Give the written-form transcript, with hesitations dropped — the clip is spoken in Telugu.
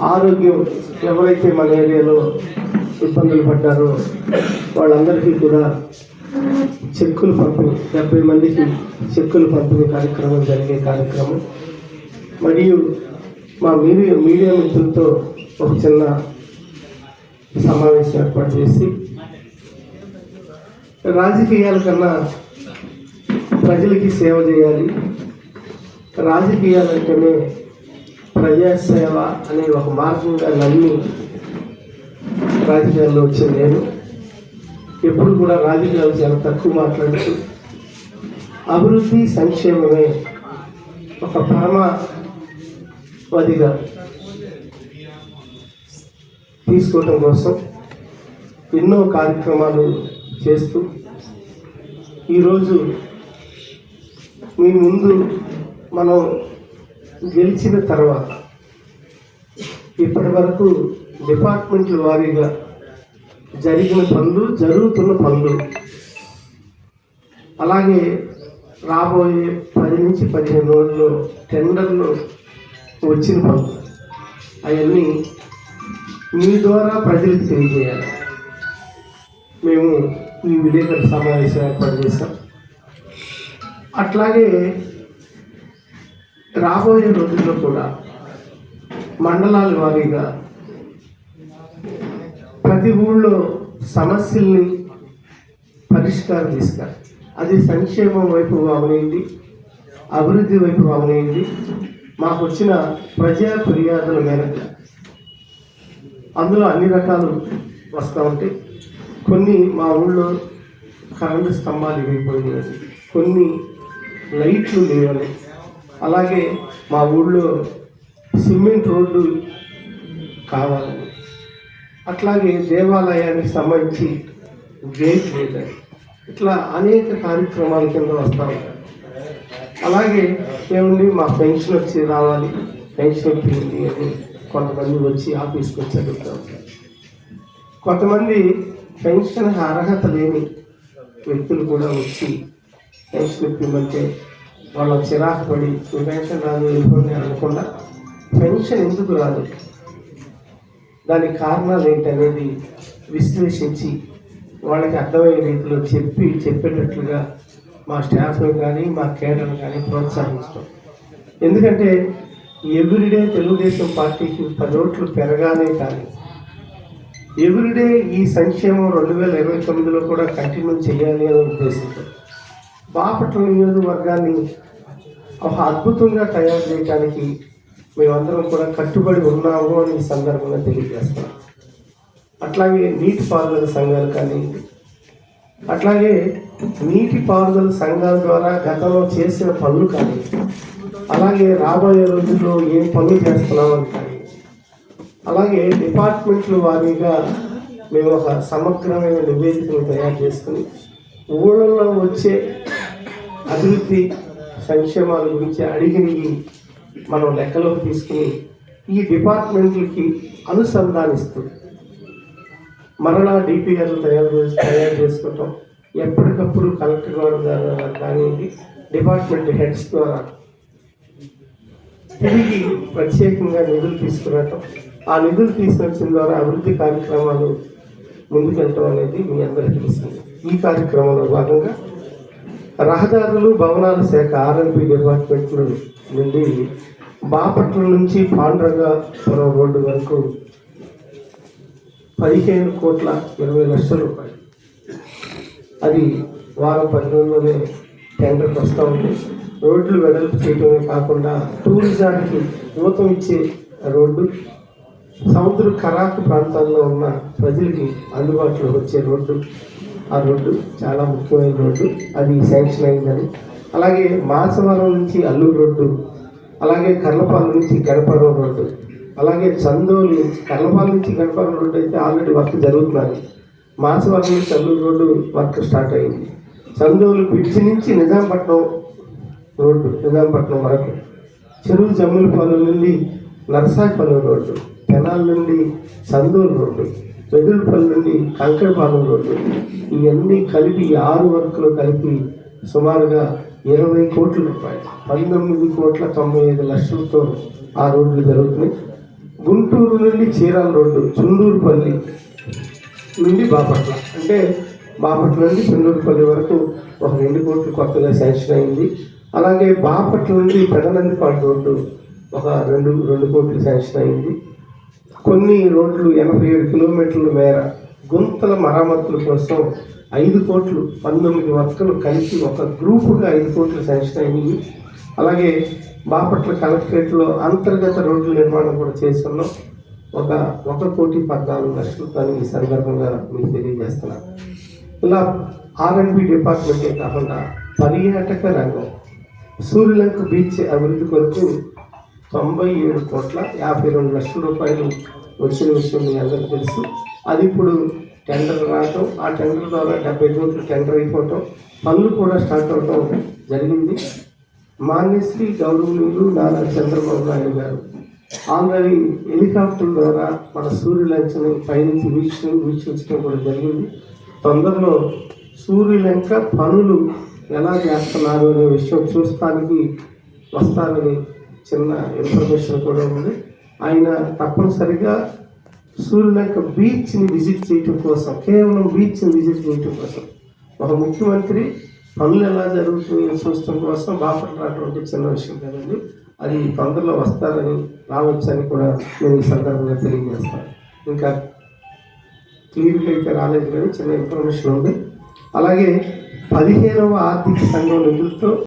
ఆరోగ్యం ఎవరైతే మన ఏరియాలో ఇబ్బందులు పడ్డారో వాళ్ళందరికీ కూడా చెక్కులు పంపిణీ 70 మందికి చెక్కులు పంపిణీ కార్యక్రమం జరిగే కార్యక్రమం. మరియు మా మీడియా మిత్రులతో ఒక చిన్న సమావేశం ఏర్పాటు చేసి రాజకీయాల కన్నా ప్రజలకి సేవ చేయాలి, రాజకీయాలంటేనే ప్రజాసేవ అనే ఒక మార్గంగా నమ్మి రాజకీయాల్లో వచ్చింది నేను. ఎప్పుడు కూడా రాజకీయాలు చాలా తక్కువ మాట్లాడుతూ అభివృద్ధి సంక్షేమమే ఒక పరమావధిగా తీసుకోవటం కోసం ఎన్నో కార్యక్రమాలు చేస్తూ ఈరోజు మీ ముందు మనం గెలిచిన తర్వాత ఇప్పటి వరకు డిపార్ట్మెంట్ల వారీగా జరిగిన పనులు, జరుగుతున్న పనులు, అలాగే రాబోయే 10 నుంచి 15 రోజుల్లో టెండర్లు వచ్చిన పనులు అవన్నీ మీ ద్వారా ప్రజలకు తెలియజేయాలి. మేము ఈ విలేకరుల సమావేశం ఏర్పాటు చేశాం. అట్లాగే రాబోయే రోజుల్లో కూడా మండలాల వారీగా ప్రతి ఊళ్ళో సమస్యల్ని పరిష్కారం తీసుకురాలి. అది సంక్షేమం వైపు అవనేది, అభివృద్ధి వైపు అవనేది. మాకు వచ్చిన ప్రజా ఫిర్యాదుల మేరకు అందులో అన్ని రకాలు వస్తూ ఉంటాయి. కొన్ని మా ఊళ్ళో కరెంటు స్తంభాలు ఇరిగిపోయినాయి, కొన్ని లైట్లు లేవని, అలాగే మా ఊళ్ళో సిమెంట్ రోడ్డు కావాలని, అట్లాగే దేవాలయానికి సంబంధించి గేట్ లేదని, ఇట్లా అనేక కార్యక్రమాల కింద వస్తూ ఉంటారు. అలాగే ఏముంది, మా పెన్షన్ వచ్చి రావాలి, పెన్షన్ వచ్చింది అని కొంతమంది వచ్చి ఆఫీస్కి వచ్చి అడుగుతూ ఉంటారు. కొంతమంది పెన్షన్ అర్హత లేని వ్యక్తులు కూడా వచ్చి పెన్షన్ ఇప్పిమంటే వాళ్ళ చిరాకు పడి పెన్షన్ రాదు వెళ్ళిపోయి అనకుండా పెన్షన్ ఎందుకు రాదు, దానికి కారణాలు ఏంటనేది విశ్లేషించి వాళ్ళకి అర్థమయ్యే రీతిలో చెప్పేటట్లుగా మా స్టాఫ్ని కానీ మా కేడర్ని కానీ ప్రోత్సహించడం. ఎందుకంటే ఎవ్రీడే తెలుగుదేశం పార్టీకి 10 ఓట్లు పెరగానే కానీ ఎవ్రీడే ఈ సంక్షేమం 2029లో కూడా కంటిన్యూ చేయాలి అనే ఉద్దేశంతో బాపట్ల నియోజకవర్గాన్ని ఒక అద్భుతంగా తయారు చేయడానికి మేమందరం కూడా కట్టుబడి ఉన్నాము అని ఈ సందర్భంగా తెలియజేస్తాం. అట్లాగే నీటిపారుదల సంఘాలు కానీ, అట్లాగే నీటిపారుదల సంఘాల ద్వారా గతంలో చేసిన పనులు కానీ, అలాగే రాబోయే రోజుల్లో ఏం పనులు చేస్తున్నామని కానీ, అలాగే డిపార్ట్మెంట్ల వారీగా మేము ఒక సమగ్రమైన నివేదికను తయారు చేసుకుని ఊళ్ళల్లో వచ్చే అభివృద్ధి సంక్షేమాల గురించి అడిగినవి మనం లెక్కలోకి తీసుకుని ఈ డిపార్ట్మెంట్లకి అనుసంధానిస్తూ మరలా డిపిఆర్లు తయారు చేసుకోవటం, ఎప్పటికప్పుడు కలెక్టర్ గారు కానివ్వండి డిపార్ట్మెంట్ హెడ్స్ ద్వారా తిరిగి ప్రత్యేకంగా నిధులు తీసుకురావటం, ఆ నిధులు తీసుకొచ్చిన ద్వారా అభివృద్ధి కార్యక్రమాలు ముందుకెళ్ళటం అనేది మీ అందరికీ తెలిసింది. ఈ కార్యక్రమంలో భాగంగా రహదారులు భవనాల శాఖ ఆర్ఎండ్బి డిపార్ట్మెంట్ల నుండి బాపట్ల నుంచి పాండ్రంగాపురం రోడ్డు వరకు 15,20,00,000 రూపాయలు. అది వారం 10 రోజుల్లోనే టెండర్కి వస్తూ ఉంది. రోడ్లు వెడల్పు చేయడమే కాకుండా టూరిజానికి ఊతం ఇచ్చే రోడ్డు, సముద్ర కరాకు ప్రాంతాల్లో ఉన్న ప్రజలకి అందుబాటులో వచ్చే రోడ్డు, ఆ రోడ్డు చాలా ముఖ్యమైన రోడ్డు, అది శాంక్షన్ అయిందని. అలాగే మాసవరం నుంచి అల్లూరు రోడ్డు, అలాగే కర్లపాలెం నుంచి గణపవరం రోడ్డు, అలాగే చందోలి కర్లపాలెం నుంచి గణపవరం రోడ్డు అయితే ఆల్రెడీ వర్క్ జరుగుతున్నది. మాసవరం నుంచి అల్లూరు రోడ్డు వర్క్ స్టార్ట్ అయింది. చందోలి బ్రిడ్జి నుంచి నిజాంపట్నం రోడ్డు, నిజాంపట్నం వరకు, చెరువు జమ్ములపాలెం నుండి నర్సాపల్లి రోడ్డు, తెనాల నుండి చందోలు రోడ్డు, వెదురుపల్లి నుండి కంకడపాలెం రోడ్డు, ఇవన్నీ కలిపి 6 వర్కులు కలిపి సుమారుగా 20 కోట్ల రూపాయలు, 19,95,00,000 ఆ రోడ్లు జరుగుతున్నాయి. గుంటూరు నుండి చీరాల రోడ్డు చుండూరుపల్లి నుండి బాపట్ల, అంటే బాపట్ల నుండి చుండూరుపల్లి వరకు ఒక 2 కోట్లు కొత్తగా శాంక్షన్ అయింది. అలాగే బాపట్ల నుండి పెదనందిపాడు రోడ్డు ఒక 2 కోట్లు శాంక్షన్ అయింది. కొన్ని రోడ్లు 87 కిలోమీటర్ల మేర గుంతల మరమ్మతుల కోసం 5 కోట్లు 19 వర్కులు కలిసి ఒక గ్రూపుగా 5 కోట్లు శాంక్షన్ అయినాయి. అలాగే బాపట్ల కలెక్టరేట్లో అంతర్గత రోడ్ల నిర్మాణం కూడా చేస్తున్నాం. ఒక 1,14,00,000 ఈ సందర్భంగా మీకు తెలియజేస్తున్నాను. ఇలా R&B డిపార్ట్మెంటే కాకుండా పర్యాటక రంగం సూర్యలంక బీచ్ అభివృద్ధి కొరకు 97,52,00,000 రూపాయలు వచ్చిన విషయం మీ అందరికీ తెలుసు. అది ఇప్పుడు టెండర్ రావటం, ఆ టెండర్ ద్వారా 70 కోట్లు టెండర్ అయిపోవటం, పనులు కూడా స్టార్ట్ అవటం జరిగింది. మాన్యశ్రీ గౌరవనీయులు నారా చంద్రబాబు నాయుడు గారు ఆల్రెడీ హెలికాప్టర్ ద్వారా మన సూర్యలంకని పైనుంచి వీక్షించడం కూడా జరిగింది. తొందరలో సూర్యలంక పనులు ఎలా చేస్తున్నారు అనే విషయం చూస్తానికి వస్తారని చిన్న ఇన్ఫర్మేషన్ కూడా ఉంది. ఆయన తప్పనిసరిగా సూర్యలంక బీచ్ని విజిట్ చేయటం కోసం, కేవలం బీచ్ని విజిట్ చేయటం కోసం, ఒక ముఖ్యమంత్రి పనులు ఎలా జరుగుతున్నాయో చూడటం కోసం బాపట్ల రావడం అంటే చిన్న విషయం కదండి. అది తొందరలో వస్తారని రావచ్చని కూడా నేను ఈ సందర్భంగా తెలియజేస్తాను. ఇంకా క్లియర్గా అయితే రాలేదు కానీ చిన్న ఇన్ఫర్మేషన్ ఉంది. అలాగే 15వ ఆర్థిక సంఘం నిధులతో